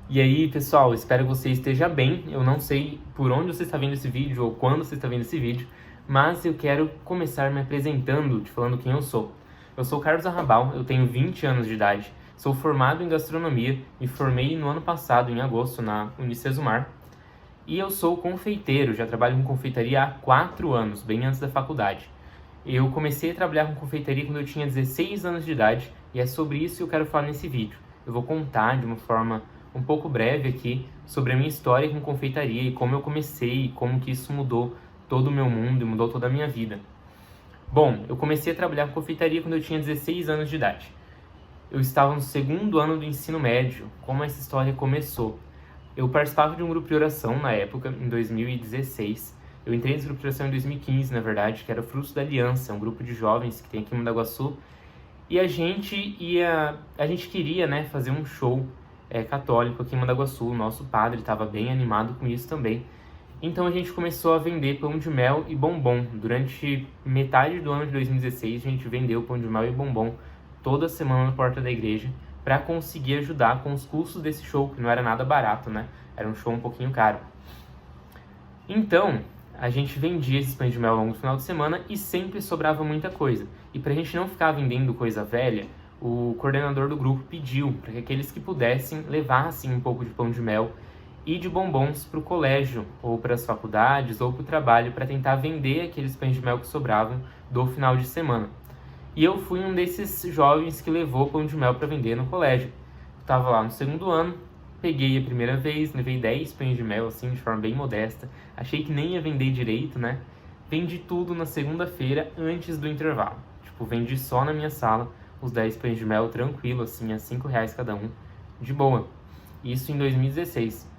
E aí, pessoal, espero que você esteja bem. Eu não sei por onde você está vendo esse vídeo ou quando você está vendo esse vídeo, mas eu quero começar me apresentando, te falando quem eu sou. Eu sou o Carlos Arrabal, eu tenho 20 anos de idade, sou formado em gastronomia, me formei no ano passado, em agosto, na Unicesumar, e eu sou confeiteiro, já trabalho com confeitaria há 4 anos, bem antes da faculdade. Eu comecei a trabalhar com confeitaria quando eu tinha 16 anos de idade, e é sobre isso que eu quero falar nesse vídeo. Eu vou contar de uma forma um pouco breve aqui sobre a minha história com confeitaria e como eu comecei e como que isso mudou todo o meu mundo e mudou toda a minha vida. Bom, eu comecei a trabalhar com confeitaria quando eu tinha 16 anos de idade. Eu estava no segundo ano do ensino médio. Como essa história começou? Eu participava de um grupo de oração na época, em 2016. Eu entrei nesse grupo de oração em 2015, na verdade, que era Frutos da Aliança, um grupo de jovens que tem aqui em Mandaguaçu. E a gente queria, né, fazer um show católico aqui em Mandaguaçu. O nosso padre estava bem animado com isso também. Então a gente começou a vender pão de mel e bombom. Durante metade do ano de 2016, a gente vendeu pão de mel e bombom toda semana na porta da igreja para conseguir ajudar com os custos desse show, que não era nada barato, né? Era um show um pouquinho caro. Então, a gente vendia esses pães de mel ao longo do final de semana e sempre sobrava muita coisa. E para a gente não ficar vendendo coisa velha, o coordenador do grupo pediu para que aqueles que pudessem levassem um pouco de pão de mel e de bombons para o colégio, ou para as faculdades, ou para o trabalho, para tentar vender aqueles pães de mel que sobravam do final de semana. E eu fui um desses jovens que levou pão de mel para vender no colégio. Estava lá no segundo ano, peguei a primeira vez, levei 10 pães de mel, assim, de forma bem modesta. Achei que nem ia vender direito, né? Vendi tudo na segunda-feira, antes do intervalo. Tipo, vendi só na minha sala os 10 pães de mel, tranquilo, assim, a R$ 5 cada um, de boa. Isso em 2016.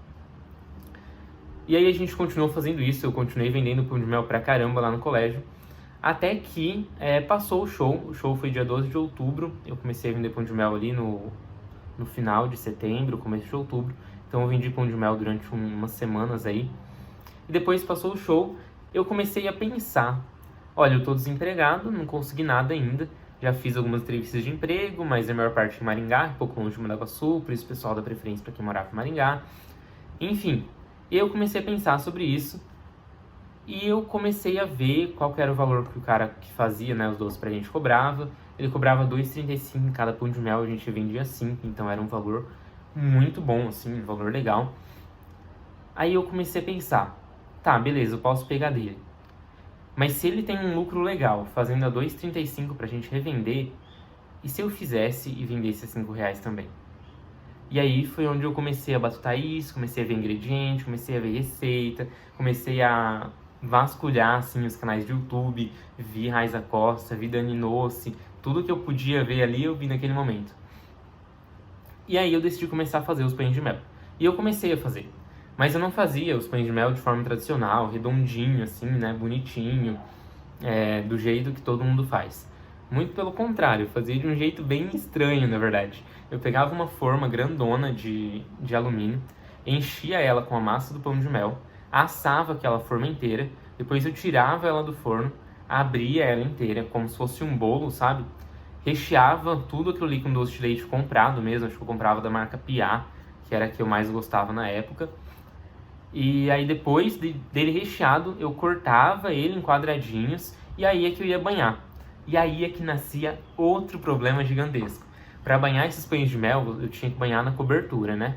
E aí a gente continuou fazendo isso, eu continuei vendendo pão de mel pra caramba lá no colégio, até que passou o show foi dia 12 de outubro, eu comecei a vender pão de mel ali no final de setembro, começo de outubro, então eu vendi pão de mel durante umas semanas aí, e depois passou o show, eu comecei a pensar, olha, eu tô desempregado, não consegui nada ainda, já fiz algumas entrevistas de emprego, mas a maior parte em Maringá, um pouco longe de Mandaguaçu, por isso o pessoal dá preferência para quem morava em Maringá, enfim. Eu comecei a pensar sobre isso e eu comecei a ver qual que era o valor que o cara que fazia, né, os doces pra gente cobrava. Ele cobrava R$ 2,35 cada pão de mel, a gente vendia 5, então era um valor muito bom, assim, um valor legal. Aí eu comecei a pensar, tá, beleza, eu posso pegar dele. Mas se ele tem um lucro legal, fazendo a R$ 2,35 pra gente revender, e se eu fizesse e vendesse a R$ 5 também? E aí foi onde eu comecei a batutar isso, comecei a ver ingrediente, comecei a ver receita, comecei a vasculhar, assim, os canais de YouTube, vi Raiza Costa, vi Dani Nossi, tudo que eu podia ver ali eu vi naquele momento. E aí eu decidi começar a fazer os pães de mel. E eu comecei a fazer. Mas eu não fazia os pães de mel de forma tradicional, redondinho, assim, né, bonitinho, do jeito que todo mundo faz. Muito pelo contrário, eu fazia de um jeito bem estranho, na verdade. Eu pegava uma forma grandona de alumínio, enchia ela com a massa do pão de mel, assava aquela forma inteira, depois eu tirava ela do forno, abria ela inteira, como se fosse um bolo, sabe? Recheava tudo aquilo ali com doce de leite comprado mesmo, acho que eu comprava da marca Piá, que era a que eu mais gostava na época. E aí depois dele recheado, eu cortava ele em quadradinhos e aí é que eu ia banhar. E aí é que nascia outro problema gigantesco. Para banhar esses pães de mel, eu tinha que banhar na cobertura, né?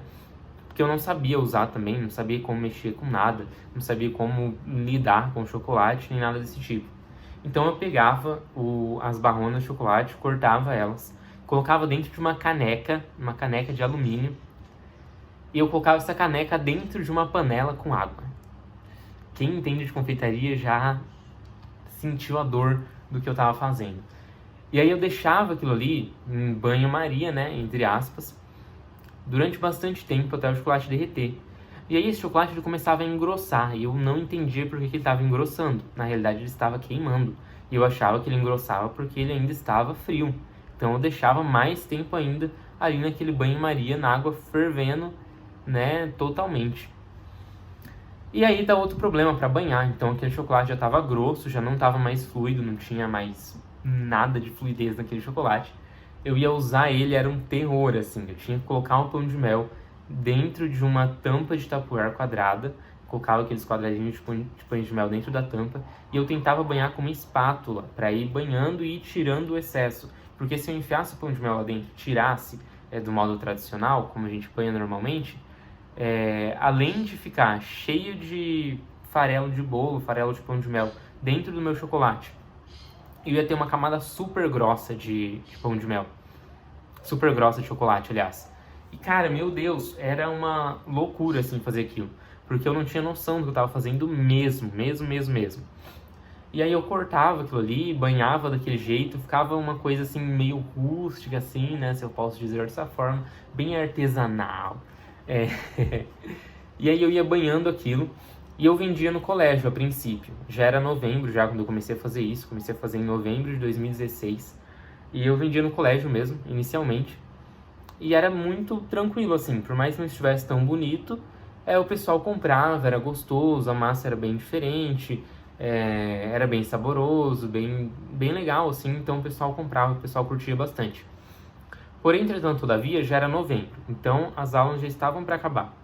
Porque eu não sabia usar também, não sabia como mexer com nada, não sabia como lidar com chocolate, nem nada desse tipo. Então eu pegava as barronas de chocolate, cortava elas, colocava dentro de uma caneca de alumínio, e eu colocava essa caneca dentro de uma panela com água. Quem entende de confeitaria já sentiu a dor do que eu estava fazendo. E aí eu deixava aquilo ali em banho-maria, né, entre aspas, durante bastante tempo até o chocolate derreter. E aí esse chocolate ele começava a engrossar e eu não entendia por que ele estava engrossando. Na realidade ele estava queimando. E eu achava que ele engrossava porque ele ainda estava frio. Então eu deixava mais tempo ainda ali naquele banho-maria, na água fervendo, né, totalmente. E aí dá outro problema para banhar, então aquele chocolate já estava grosso, já não estava mais fluido, não tinha mais nada de fluidez naquele chocolate. Eu ia usar ele, era um terror, assim, eu tinha que colocar um pão de mel dentro de uma tampa de tapuér quadrada, colocava aqueles quadradinhos de pães de mel dentro da tampa e eu tentava banhar com uma espátula para ir banhando e ir tirando o excesso. Porque se eu enfiasse o pão de mel lá dentro, tirasse do modo tradicional, como a gente banha normalmente, além de ficar cheio de farelo de bolo, farelo de pão de mel dentro do meu chocolate, eu ia ter uma camada super grossa de pão de mel. Super grossa de chocolate, aliás. E cara, meu Deus, era uma loucura assim fazer aquilo. Porque eu não tinha noção do que eu estava fazendo mesmo. E aí eu cortava aquilo ali, banhava daquele jeito, ficava uma coisa assim meio rústica assim, né, se eu posso dizer dessa forma, bem artesanal. E aí eu ia banhando aquilo e eu vendia no colégio a princípio. Já era novembro, já quando eu comecei a fazer isso, comecei a fazer em novembro de 2016. E eu vendia no colégio mesmo, inicialmente. E era muito tranquilo assim, por mais que não estivesse tão bonito, o pessoal comprava, era gostoso, a massa era bem diferente, era bem saboroso, bem legal, assim, então o pessoal comprava, o pessoal curtia bastante. Porém, entretanto, todavia, já era novembro, então as aulas já estavam para acabar.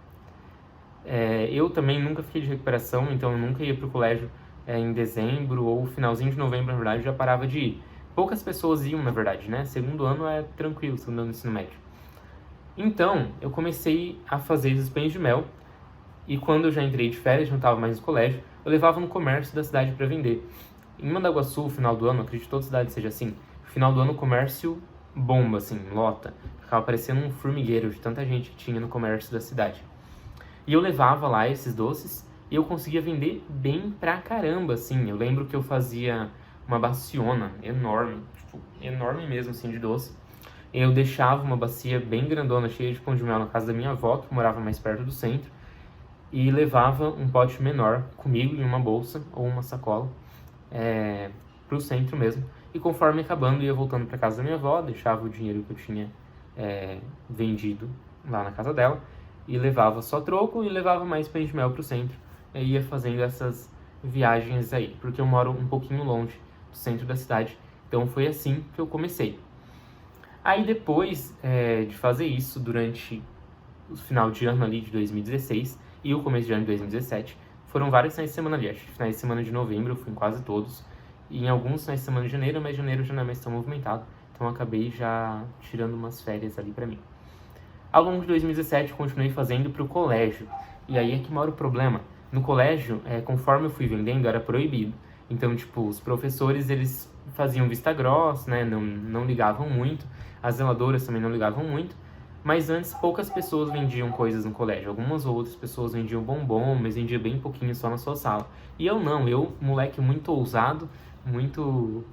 Eu também nunca fiquei de recuperação, então eu nunca ia para o colégio em dezembro ou finalzinho de novembro, na verdade, já parava de ir. Poucas pessoas iam, na verdade, né? Segundo ano é tranquilo, segundo ano do ensino médio. Então, eu comecei a fazer esses pães de mel. E quando eu já entrei de férias, não estava mais no colégio, eu levava no comércio da cidade para vender. Em Mandaguaçu, final do ano, acredito que toda cidade seja assim, final do ano o comércio bomba, assim, lota. Ficava parecendo um formigueiro de tanta gente que tinha no comércio da cidade. E eu levava lá esses doces e eu conseguia vender bem pra caramba, assim. Eu lembro que eu fazia uma baciona enorme, tipo, enorme mesmo, assim, de doce. Eu deixava uma bacia bem grandona, cheia de pão de mel na casa da minha avó, que morava mais perto do centro. E levava um pote menor comigo em uma bolsa ou uma sacola para o centro mesmo. E conforme acabando, ia voltando para casa da minha avó, deixava o dinheiro que eu tinha vendido lá na casa dela e levava só troco e levava mais pães de mel para o centro. E ia fazendo essas viagens aí, porque eu moro um pouquinho longe do centro da cidade. Então foi assim que eu comecei. Aí depois de fazer isso, durante o final de ano ali de 2016 e o começo de ano de 2017, foram vários finais de semana ali. Acho que finais de semana de novembro eu fui em quase todos. E em alguns finais de semana de janeiro, mas janeiro já não é mais tão movimentado. Então eu acabei já tirando umas férias ali pra mim. Ao longo de 2017 eu continuei fazendo pro colégio. E aí é que mora o problema. No colégio, conforme eu fui vendendo, era proibido. Então, tipo, os professores, eles faziam vista grossa, né? Não ligavam muito. As zeladoras também não ligavam muito. Mas antes, poucas pessoas vendiam coisas no colégio. Algumas outras pessoas vendiam bombom, mas vendia bem pouquinho só na sua sala. E eu não. Eu, moleque muito ousado, muito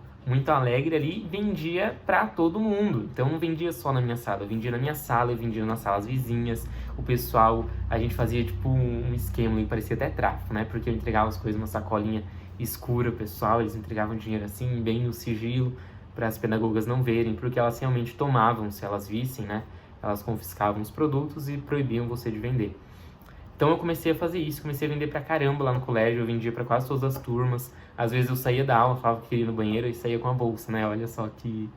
alegre ali, vendia pra todo mundo. Então não vendia só na minha sala. Eu vendia na minha sala, eu vendia nas salas vizinhas. O pessoal, a gente fazia tipo um esquema que parecia até tráfico, né? Porque eu entregava as coisas numa sacolinha escura, pessoal. Eles entregavam dinheiro assim, bem no sigilo, para as pedagogas não verem, porque elas realmente tomavam, se elas vissem, né? Elas confiscavam os produtos e proibiam você de vender. Então eu comecei a fazer isso, comecei a vender pra caramba lá no colégio, eu vendia pra quase todas as turmas. Às vezes eu saía da aula, falava que queria ir no banheiro e saía com a bolsa, né? Olha só que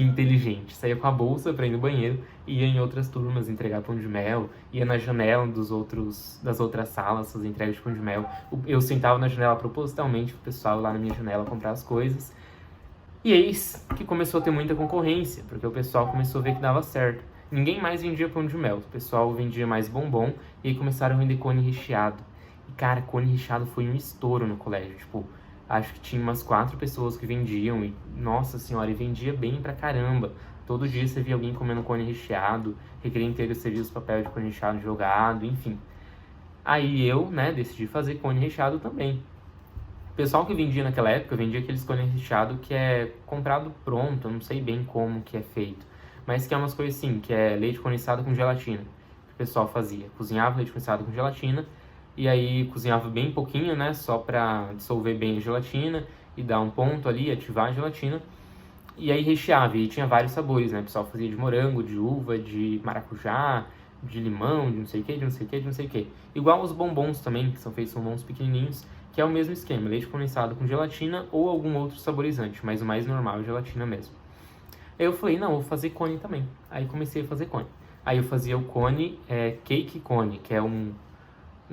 inteligente. Saía com a bolsa pra ir no banheiro, ia em outras turmas entregar pão de mel, ia na janela das outras salas fazer entrega de pão de mel. Eu sentava na janela propositalmente pro pessoal lá na minha janela comprar as coisas. E eis que começou a ter muita concorrência, porque o pessoal começou a ver que dava certo. Ninguém mais vendia pão de mel, o pessoal vendia mais bombom e aí começaram a vender cone recheado. E cara, cone recheado foi um estouro no colégio, tipo, acho que tinha umas 4 pessoas que vendiam e, nossa senhora, e vendia bem pra caramba. Todo dia você via alguém comendo cone recheado, recreio inteiro você via os papéis de cone recheado jogado, enfim. Aí eu, né, decidi fazer cone recheado também. O pessoal que vendia naquela época vendia aqueles cone recheado que é comprado pronto, eu não sei bem como que é feito. Mas que é umas coisas assim, que é leite condensado com gelatina, que o pessoal fazia. Cozinhava leite condensado com gelatina, e aí cozinhava bem pouquinho, né, só pra dissolver bem a gelatina, e dar um ponto ali, ativar a gelatina. E aí recheava, e tinha vários sabores, né, o pessoal fazia de morango, de uva, de maracujá, de limão, de não sei o que, de não sei o que, de não sei o que. Igual os bombons também, que são feitos bombons pequenininhos, que é o mesmo esquema, leite condensado com gelatina ou algum outro saborizante, mas o mais normal é gelatina mesmo. Aí eu falei, não, vou fazer cone também. Aí comecei a fazer cone. Aí eu fazia o cone, cake cone, que é um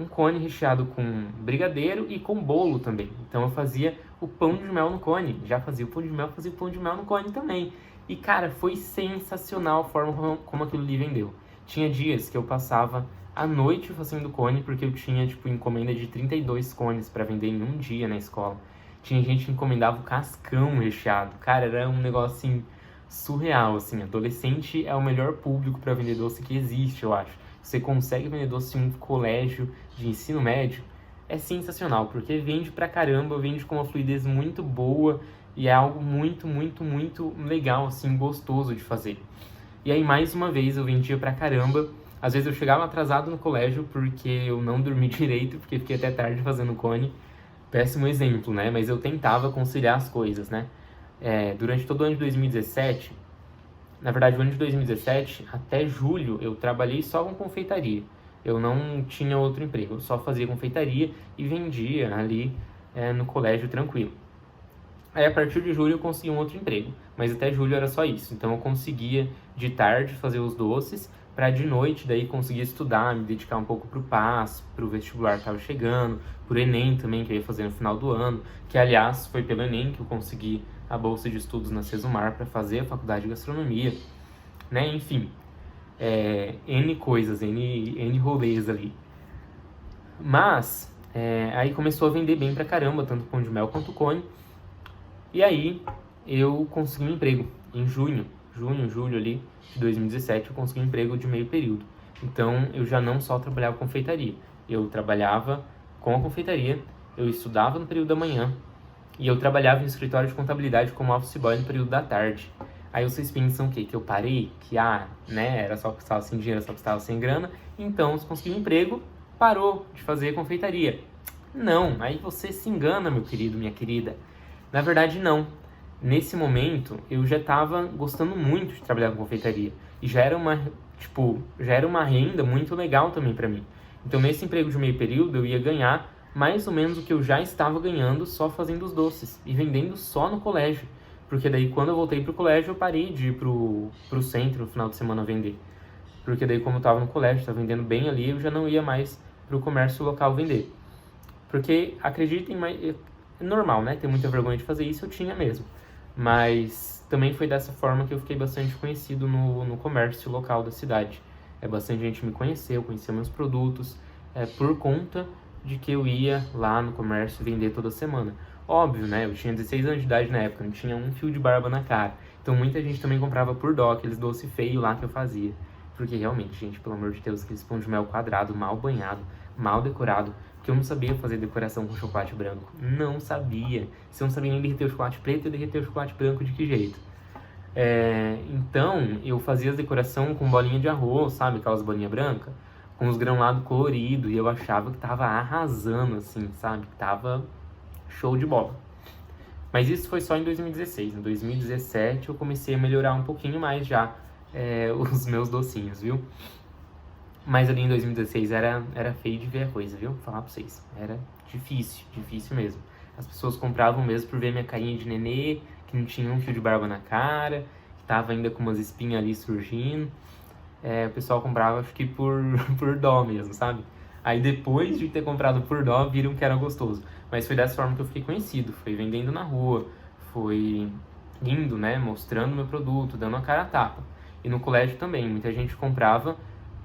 cone recheado com brigadeiro e com bolo também. Então eu fazia o pão de mel no cone. Já fazia o pão de mel, fazia o pão de mel no cone também. E cara, foi sensacional a forma como aquilo ali vendeu. Tinha dias que eu passava a noite fazendo cone, porque eu tinha, tipo, encomenda de 32 cones para vender em um dia na escola. Tinha gente que encomendava o cascão recheado. Cara, era um negócio, assim, surreal, assim. Adolescente é o melhor público para vender doce que existe, eu acho. Você consegue vender doce em um colégio de ensino médio, é sensacional, porque vende pra caramba, vende com uma fluidez muito boa e é algo muito, muito, muito legal, assim, gostoso de fazer. E aí, mais uma vez, eu vendia pra caramba. Às vezes eu chegava atrasado no colégio porque eu não dormi direito, porque fiquei até tarde fazendo cone. Péssimo exemplo, né? Mas eu tentava conciliar as coisas, né? Durante todo o ano de 2017, na verdade, o ano de 2017, até julho, eu trabalhei só com confeitaria. Eu não tinha outro emprego, eu só fazia confeitaria e vendia ali no colégio tranquilo. Aí, a partir de julho, eu consegui um outro emprego, mas até julho era só isso. Então, eu conseguia de tarde fazer os doces, para de noite daí conseguir estudar, me dedicar um pouco pro PAS, pro vestibular que estava chegando, pro Enem também, que eu ia fazer no final do ano, que aliás foi pelo Enem que eu consegui a bolsa de estudos na Cesumar para fazer a faculdade de gastronomia, né? Enfim, N coisas, N rolês ali. Mas, aí começou a vender bem pra caramba, tanto pão de mel quanto cone. E aí, eu consegui um emprego em julho ali de 2017, eu consegui um emprego de meio período. Então, eu já não só trabalhava com confeitaria, eu trabalhava com a confeitaria, eu estudava no período da manhã, e eu trabalhava em escritório de contabilidade como office boy no período da tarde. Aí vocês pensam o quê? Que eu parei? Que, né, era só porque estava sem dinheiro, só porque estava sem grana. Então, se conseguiu um emprego, parou de fazer confeitaria. Não, aí você se engana, meu querido, minha querida. Na verdade, não. Nesse momento, eu já estava gostando muito de trabalhar com confeitaria. E já era uma renda muito legal também para mim. Então, nesse emprego de meio período, eu ia ganhar mais ou menos o que eu já estava ganhando só fazendo os doces e vendendo só no colégio. Porque daí, quando eu voltei pro colégio, eu parei de ir pro centro no final de semana vender. Porque daí, como eu estava no colégio, estava vendendo bem ali, eu já não ia mais pro comércio local vender. Porque, acreditem, é normal, né? Ter muita vergonha de fazer isso, eu tinha mesmo. Mas também foi dessa forma que eu fiquei bastante conhecido no comércio local da cidade. Bastante gente me conheceu, conhecia meus produtos, por conta de que eu ia lá no comércio vender toda semana. Óbvio, né? Eu tinha 16 anos de idade na época, não tinha um fio de barba na cara. Então muita gente também comprava por dó, aqueles doce feio lá que eu fazia. Porque realmente, gente, pelo amor de Deus, aqueles pão de mel quadrado, mal banhado, mal decorado. Porque eu não sabia fazer decoração com chocolate branco. Não sabia. Se eu não sabia nem derreter o chocolate preto, eu derreter o chocolate branco de que jeito? Então, eu fazia as decoração com bolinha de arroz, sabe? Aquelas bolinhas brancas, com os granulados coloridos. E eu achava que tava arrasando, assim, sabe? Que tava show de bola. Mas isso foi só em 2016. Em 2017 eu comecei a melhorar um pouquinho mais já os meus docinhos, viu? Mas ali em 2016 era feio de ver a coisa, viu? Vou falar pra vocês. Era difícil mesmo. As pessoas compravam mesmo por ver minha carinha de nenê, que não tinha um fio de barba na cara, que tava ainda com umas espinhas ali surgindo. O pessoal comprava, acho que por dó mesmo, sabe? Aí depois de ter comprado por dó, viram que era gostoso. Mas foi dessa forma que eu fiquei conhecido. Foi vendendo na rua, foi indo, né, mostrando meu produto, dando a cara a tapa. E no colégio também, muita gente comprava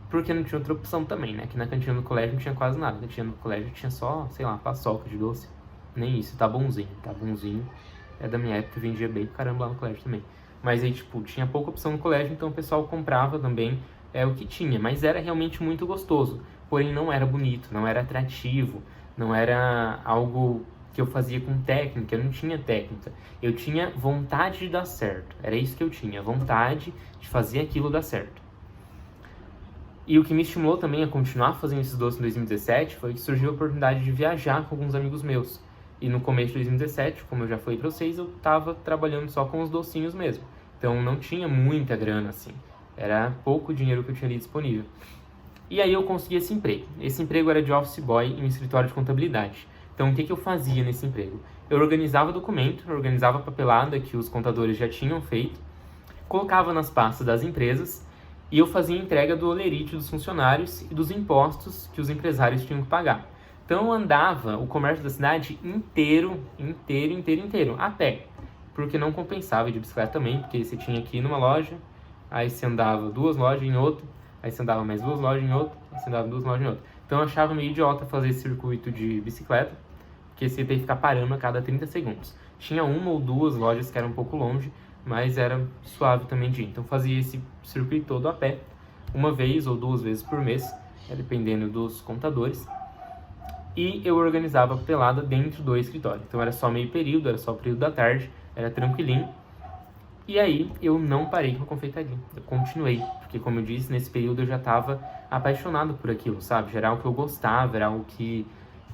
porque não tinha outra opção também, né? Que na cantina do colégio não tinha quase nada. Na cantina do colégio tinha só, sei lá, paçoca de doce. Nem isso, tá bonzinho. É da minha época, vendia bem pra caramba lá no colégio também. Mas aí, tipo, tinha pouca opção no colégio, então o pessoal comprava também o que tinha. Mas era realmente muito gostoso. Porém, não era bonito, não era atrativo, não era algo que eu fazia com técnica, eu não tinha técnica. Eu tinha vontade de dar certo. Era isso que eu tinha, vontade de fazer aquilo dar certo. E o que me estimulou também a continuar fazendo esses doces em 2017 foi que surgiu a oportunidade de viajar com alguns amigos meus. E no começo de 2017, como eu já falei pra vocês, eu tava trabalhando só com os docinhos mesmo. Então não tinha muita grana assim. Era pouco dinheiro que eu tinha ali disponível. E aí eu consegui esse emprego. Esse emprego era de office boy em um escritório de contabilidade. Então o que eu fazia nesse emprego? Eu organizava documento, eu organizava papelada que os contadores já tinham feito, colocava nas pastas das empresas E eu fazia entrega do holerite dos funcionários e dos impostos que os empresários tinham que pagar. Então eu andava o comércio da cidade inteiro, a pé. Porque não compensava ir de bicicleta também, porque você tinha que ir numa loja, aí você andava 2 lojas em outra, aí você andava mais 2 lojas em outra, aí você andava 2 lojas em outra. Então eu achava meio idiota fazer esse circuito de bicicleta, porque você tem que ficar parando a cada 30 segundos. Tinha 1 ou 2 lojas que eram um pouco longe, mas era suave também de ir. Então fazia esse circuito todo a pé, 1 vez ou 2 vezes por mês, dependendo dos contadores. E eu organizava a pelada dentro do escritório. Então era só meio período, era só o período da tarde, era tranquilinho. E aí eu não parei com a confeitaria, eu continuei, porque como eu disse, nesse período eu já estava apaixonado por aquilo, sabe? Já era algo que eu gostava, era algo que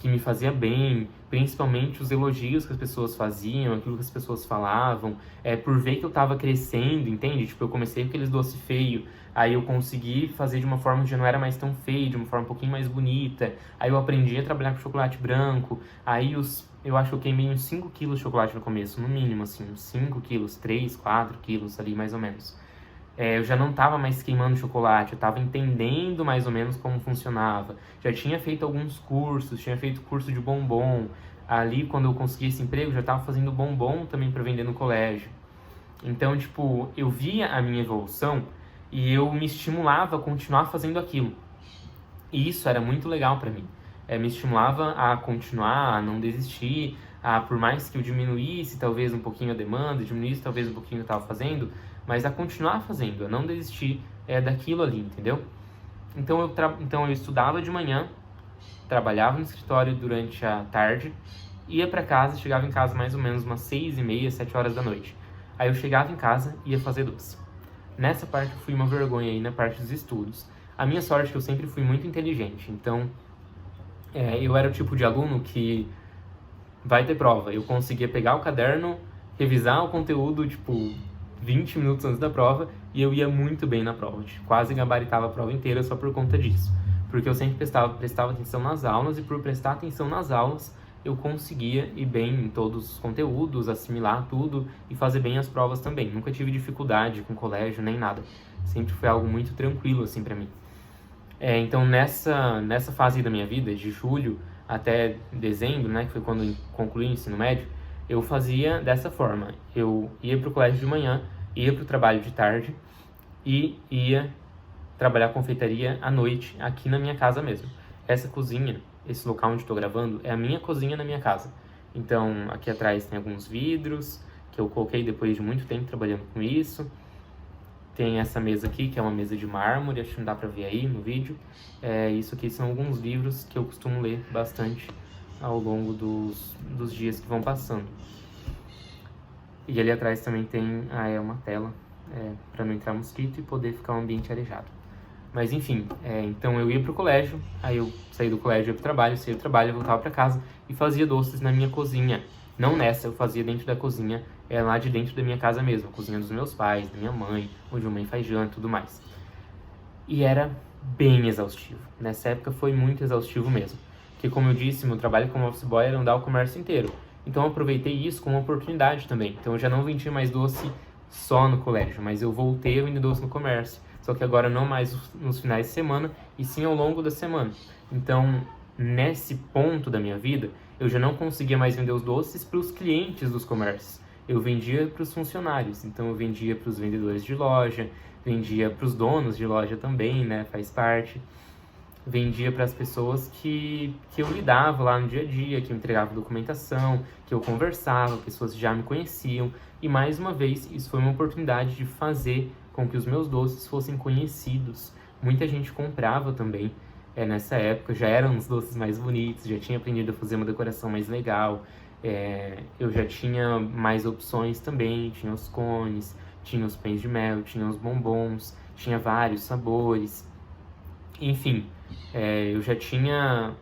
me fazia bem, principalmente os elogios que as pessoas faziam, aquilo que as pessoas falavam, por ver que eu estava crescendo, entende? Tipo, eu comecei com aqueles doces feios, aí eu consegui fazer de uma forma que já não era mais tão feio, de uma forma um pouquinho mais bonita, aí eu aprendi a trabalhar com chocolate branco, aí eu acho que eu queimei uns 5 quilos de chocolate no começo, no mínimo, assim, uns 5 quilos, 3, 4 quilos ali, mais ou menos. Eu já não estava mais queimando chocolate, eu estava entendendo mais ou menos como funcionava. Já tinha feito alguns cursos, tinha feito curso de bombom. Ali, quando eu consegui esse emprego, já estava fazendo bombom também para vender no colégio. Então, tipo, eu via a minha evolução e eu me estimulava a continuar fazendo aquilo. E isso era muito legal para mim. Me estimulava a continuar, a não desistir, por mais que eu diminuísse talvez um pouquinho a demanda, diminuísse talvez um pouquinho o que eu estava fazendo, mas a continuar fazendo, a não desistir daquilo ali, entendeu? Então eu estudava de manhã, trabalhava no escritório durante a tarde, ia para casa, chegava em casa mais ou menos umas 6h30, 7 horas da noite. Aí eu chegava em casa e ia fazer doce. Nessa parte eu fui uma vergonha aí na parte dos estudos. A minha sorte é que eu sempre fui muito inteligente, então eu era o tipo de aluno que vai ter prova. Eu conseguia pegar o caderno, revisar o conteúdo, tipo, 20 minutos antes da prova, e eu ia muito bem na prova. Quase gabaritava a prova inteira só por conta disso. Porque eu sempre prestava atenção nas aulas, e por prestar atenção nas aulas, eu conseguia ir bem em todos os conteúdos, assimilar tudo e fazer bem as provas também. Nunca tive dificuldade com colégio, nem nada. Sempre foi algo muito tranquilo, assim, pra mim. Então, nessa fase da minha vida, de julho até dezembro, né, que foi quando eu concluí o ensino médio, eu fazia dessa forma. Eu ia para o colégio de manhã, ia para o trabalho de tarde e ia trabalhar confeitaria à noite, aqui na minha casa mesmo. Essa cozinha, esse local onde estou gravando, é a minha cozinha na minha casa. Então, aqui atrás tem alguns vidros que eu coloquei depois de muito tempo trabalhando com isso. Tem essa mesa aqui, que é uma mesa de mármore, acho que não dá pra ver aí no vídeo. Isso aqui são alguns livros que eu costumo ler bastante ao longo dos dias que vão passando. E ali atrás também tem uma tela para não entrar mosquito e poder ficar um ambiente arejado. Mas enfim, então eu ia pro colégio, aí eu saí do colégio, ia pro trabalho, saía do trabalho, voltava pra casa e fazia doces na minha cozinha. Não nessa, eu fazia dentro da cozinha, lá de dentro da minha casa mesmo, a cozinha dos meus pais, da minha mãe, onde a mãe faz janta e tudo mais. E era bem exaustivo. Nessa época foi muito exaustivo mesmo. Porque, como eu disse, meu trabalho como office boy era andar o comércio inteiro. Então eu aproveitei isso como uma oportunidade também. Então eu já não vendia mais doce só no colégio, mas eu voltei a vender doce no comércio. Só que agora não mais nos finais de semana, e sim ao longo da semana. Então, nesse ponto da minha vida, eu já não conseguia mais vender os doces para os clientes dos comércios. Eu vendia para os funcionários, então eu vendia para os vendedores de loja, vendia para os donos de loja também, né, faz parte. Vendia para as pessoas que eu lidava lá no dia a dia, que eu entregava documentação, que eu conversava, pessoas que já me conheciam. E mais uma vez, isso foi uma oportunidade de fazer com que os meus doces fossem conhecidos. Muita gente comprava também. Nessa época já eram os doces mais bonitos, já tinha aprendido a fazer uma decoração mais legal. Eu já tinha mais opções também, tinha os cones, tinha os pães de mel, tinha os bombons, tinha vários sabores. Enfim, eu já tinha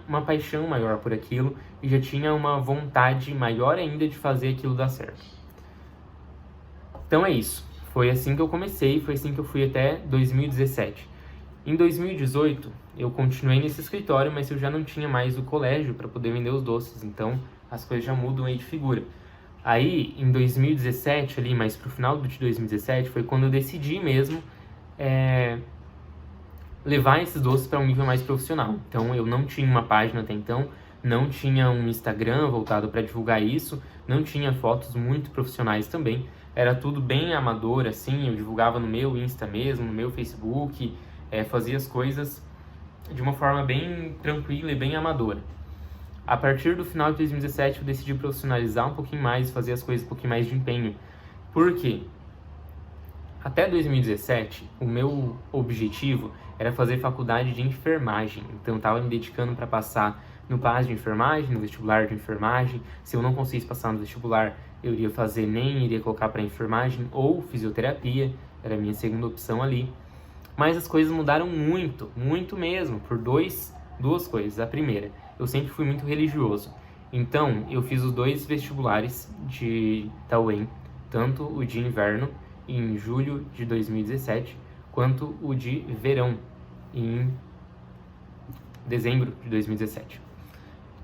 uma paixão maior por aquilo e já tinha uma vontade maior ainda de fazer aquilo dar certo. Então é isso, foi assim que eu comecei, foi assim que eu fui até 2017. Em 2018, eu continuei nesse escritório, mas eu já não tinha mais o colégio para poder vender os doces, então as coisas já mudam aí de figura. Aí, em 2017, ali, mais pro final de 2017, foi quando eu decidi mesmo levar esses doces para um nível mais profissional. Então, eu não tinha uma página até então, não tinha um Instagram voltado para divulgar isso, não tinha fotos muito profissionais também. Era tudo bem amador, assim, eu divulgava no meu Insta mesmo, no meu Facebook, fazia as coisas de uma forma bem tranquila e bem amadora. A partir do final de 2017, eu decidi profissionalizar um pouquinho mais, fazer as coisas um pouquinho mais de empenho. Por quê? Até 2017, o meu objetivo era fazer faculdade de enfermagem. Então, eu estava me dedicando para passar no PAS de enfermagem, no vestibular de enfermagem. Se eu não conseguisse passar no vestibular, eu iria fazer nem iria colocar para enfermagem ou fisioterapia. Era a minha segunda opção ali. Mas as coisas mudaram muito, muito mesmo, por duas coisas. A primeira, eu sempre fui muito religioso. Então, eu fiz os 2 vestibulares de Tauém, tanto o de inverno, em julho de 2017, quanto o de verão, em dezembro de 2017.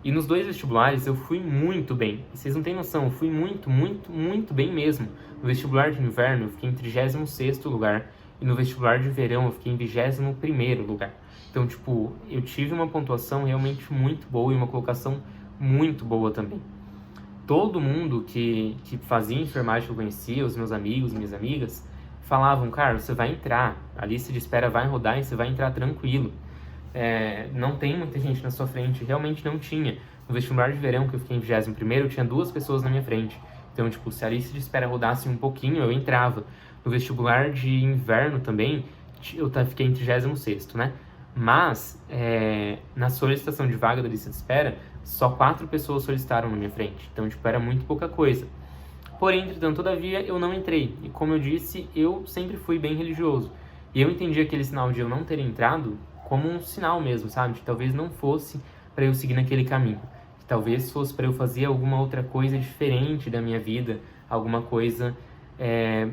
E nos 2 vestibulares eu fui muito bem. E vocês não têm noção, eu fui muito, muito, muito bem mesmo. No vestibular de inverno eu fiquei em 36º lugar. E no vestibular de verão eu fiquei em 21º lugar. Então, tipo, eu tive uma pontuação realmente muito boa e uma colocação muito boa também. Todo mundo que fazia enfermagem que eu conhecia, os meus amigos, minhas amigas, falavam, Carlos, você vai entrar, a lista de espera vai rodar e você vai entrar tranquilo. Não tem muita gente na sua frente, realmente não tinha. No vestibular de verão, que eu fiquei em 21º, tinha 2 pessoas na minha frente. Então, tipo, se a lista de espera rodasse um pouquinho, eu entrava. No vestibular de inverno também, eu fiquei em 36º, né? Mas, na solicitação de vaga da lista de espera, só 4 pessoas solicitaram na minha frente. Então, tipo, era muito pouca coisa. Porém, entretanto, todavia, eu não entrei. E como eu disse, eu sempre fui bem religioso. E eu entendi aquele sinal de eu não ter entrado como um sinal mesmo, sabe? Que talvez não fosse para eu seguir naquele caminho. Que talvez fosse para eu fazer alguma outra coisa diferente da minha vida. Alguma coisa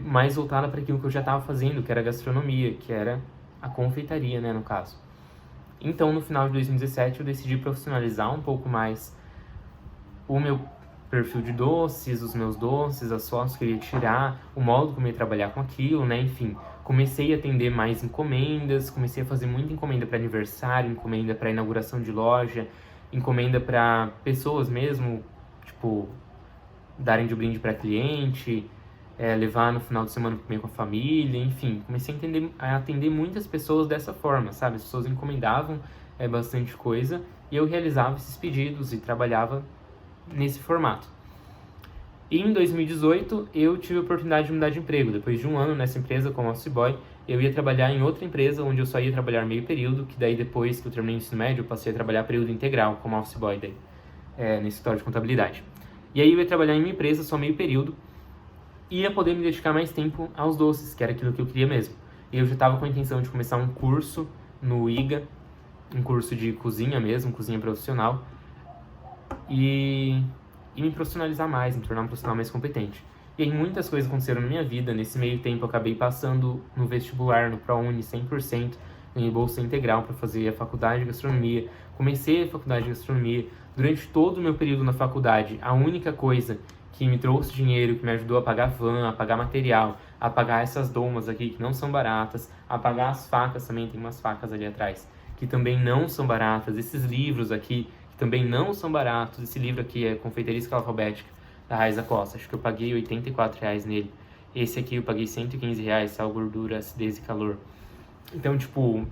mais voltada para aquilo que eu já estava fazendo, que era a gastronomia, que era a confeitaria, né, no caso. Então, no final de 2017, eu decidi profissionalizar um pouco mais o meu perfil de doces, os meus doces, as fotos que eu ia tirar, o modo como eu ia trabalhar com aquilo, né? Enfim, comecei a atender mais encomendas, comecei a fazer muita encomenda para aniversário, encomenda para inauguração de loja, encomenda para pessoas mesmo, tipo, darem de brinde para cliente, levar no final de semana para comer com a família, enfim, comecei a atender muitas pessoas dessa forma, sabe? As pessoas encomendavam bastante coisa e eu realizava esses pedidos e trabalhava nesse formato. E em 2018 eu tive a oportunidade de mudar de emprego. Depois de um ano nessa empresa como office boy, eu ia trabalhar em outra empresa onde eu só ia trabalhar meio período, que daí depois que eu terminei o ensino médio eu passei a trabalhar período integral como office boy daí, no escritório de contabilidade. E aí eu ia trabalhar em uma empresa só meio período e ia poder me dedicar mais tempo aos doces, que era aquilo que eu queria mesmo. E eu já estava com a intenção de começar um curso no IGA, um curso de cozinha mesmo, cozinha profissional, e me profissionalizar mais, me tornar um profissional mais competente. E aí muitas coisas aconteceram na minha vida. Nesse meio tempo eu acabei passando no vestibular, no ProUni 100%, ganhei bolsa integral para fazer a faculdade de gastronomia. Comecei a faculdade de gastronomia. Durante todo o meu período na faculdade, a única coisa que me trouxe dinheiro, que me ajudou a pagar van, a pagar material, a pagar essas domas aqui que não são baratas, a pagar as facas também, tem umas facas ali atrás, que também não são baratas, esses livros aqui, que também não são baratos, esse livro aqui é Confeitaria Escala Alfabética, da Raiza Costa, acho que eu paguei R$84 nele, esse aqui eu paguei R$115, sal, gordura, acidez e calor. Então, tipo,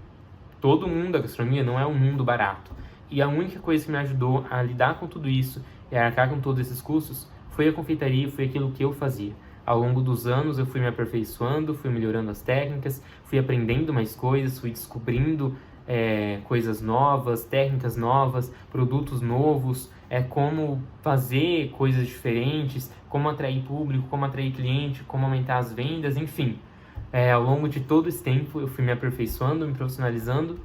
todo mundo da gastronomia não é um mundo barato, e a única coisa que me ajudou a lidar com tudo isso e a arcar com todos esses custos foi a confeitaria, foi aquilo que eu fazia. Ao longo dos anos eu fui me aperfeiçoando, fui melhorando as técnicas, fui aprendendo mais coisas, fui descobrindo coisas novas, técnicas novas, produtos novos, como fazer coisas diferentes, como atrair público, como atrair cliente, como aumentar as vendas, enfim. Ao longo de todo esse tempo eu fui me aperfeiçoando, me profissionalizando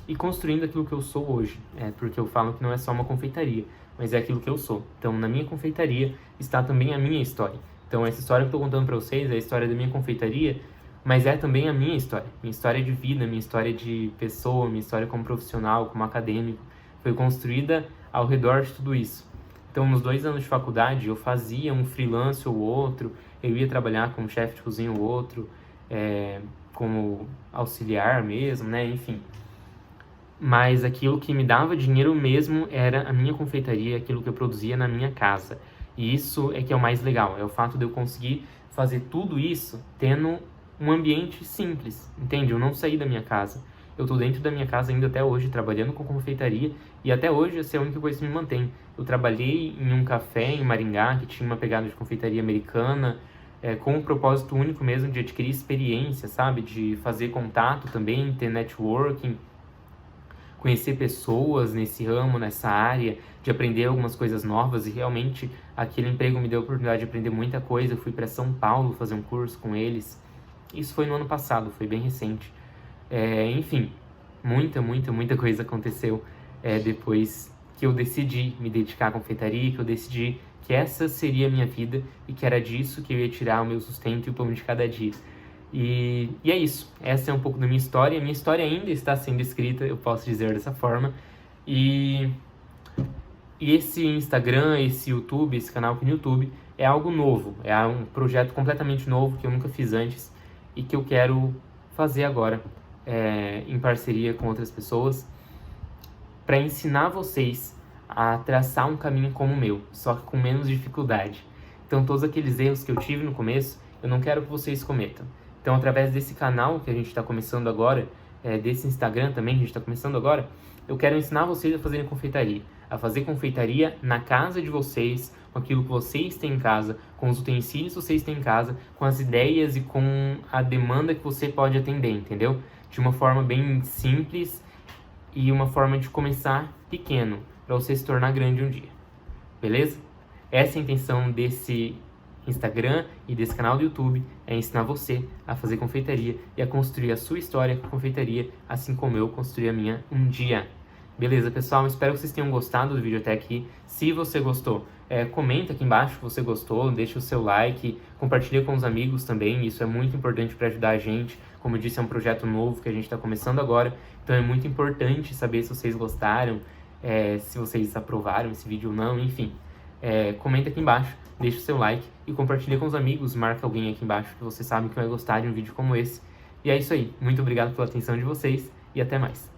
e construindo aquilo que eu sou hoje. Porque eu falo que não é só uma confeitaria, mas é aquilo que eu sou. Então, na minha confeitaria está também a minha história. Então, essa história que eu estou contando para vocês é a história da minha confeitaria, mas é também a minha história de vida, minha história de pessoa, minha história como profissional, como acadêmico, foi construída ao redor de tudo isso. Então, nos 2 anos de faculdade, eu fazia um freelance ou outro, eu ia trabalhar como chefe de cozinha ou outro, como auxiliar mesmo, né? Enfim. Mas aquilo que me dava dinheiro mesmo era a minha confeitaria, aquilo que eu produzia na minha casa. E isso é que é o mais legal, é o fato de eu conseguir fazer tudo isso tendo um ambiente simples, entende? Eu não saí da minha casa. Eu tô dentro da minha casa ainda até hoje, trabalhando com confeitaria, e até hoje essa é a única coisa que me mantém. Eu trabalhei em um café em Maringá, que tinha uma pegada de confeitaria americana, com um propósito único mesmo de adquirir experiência, sabe? De fazer contato também, ter networking, conhecer pessoas nesse ramo, nessa área, de aprender algumas coisas novas, e realmente aquele emprego me deu a oportunidade de aprender muita coisa. Eu fui para São Paulo fazer um curso com eles. Isso foi no ano passado, foi bem recente. Enfim, muita coisa aconteceu depois que eu decidi me dedicar à confeitaria, que eu decidi que essa seria a minha vida e que era disso que eu ia tirar o meu sustento e o pão de cada dia. E é isso, essa é um pouco da minha história. Minha história ainda está sendo escrita, eu posso dizer dessa forma. E esse Instagram, esse YouTube, esse canal aqui no YouTube é algo novo, é um projeto completamente novo que eu nunca fiz antes e que eu quero fazer agora, em parceria com outras pessoas, para ensinar vocês a traçar um caminho como o meu, só que com menos dificuldade. Então, todos aqueles erros que eu tive no começo, eu não quero que vocês cometam. Então, através desse canal que a gente está começando agora, desse Instagram também que a gente está começando agora, eu quero ensinar vocês a fazerem confeitaria. A fazer confeitaria na casa de vocês, com aquilo que vocês têm em casa, com os utensílios que vocês têm em casa, com as ideias e com a demanda que você pode atender, entendeu? De uma forma bem simples e uma forma de começar pequeno, para você se tornar grande um dia. Beleza? Essa é a intenção desse Instagram e desse canal do YouTube, é ensinar você a fazer confeitaria e a construir a sua história com confeitaria, assim como eu construí a minha um dia. Beleza, pessoal? Espero que vocês tenham gostado do vídeo até aqui. Se você gostou, comenta aqui embaixo se você gostou, deixa o seu like, compartilha com os amigos também, isso é muito importante para ajudar a gente. Como eu disse, é um projeto novo que a gente está começando agora, então é muito importante saber se vocês gostaram, se vocês aprovaram esse vídeo ou não, enfim. Comenta aqui embaixo, deixa o seu like e compartilha com os amigos, marca alguém aqui embaixo que você sabe que vai gostar de um vídeo como esse. E é isso aí, muito obrigado pela atenção de vocês e até mais.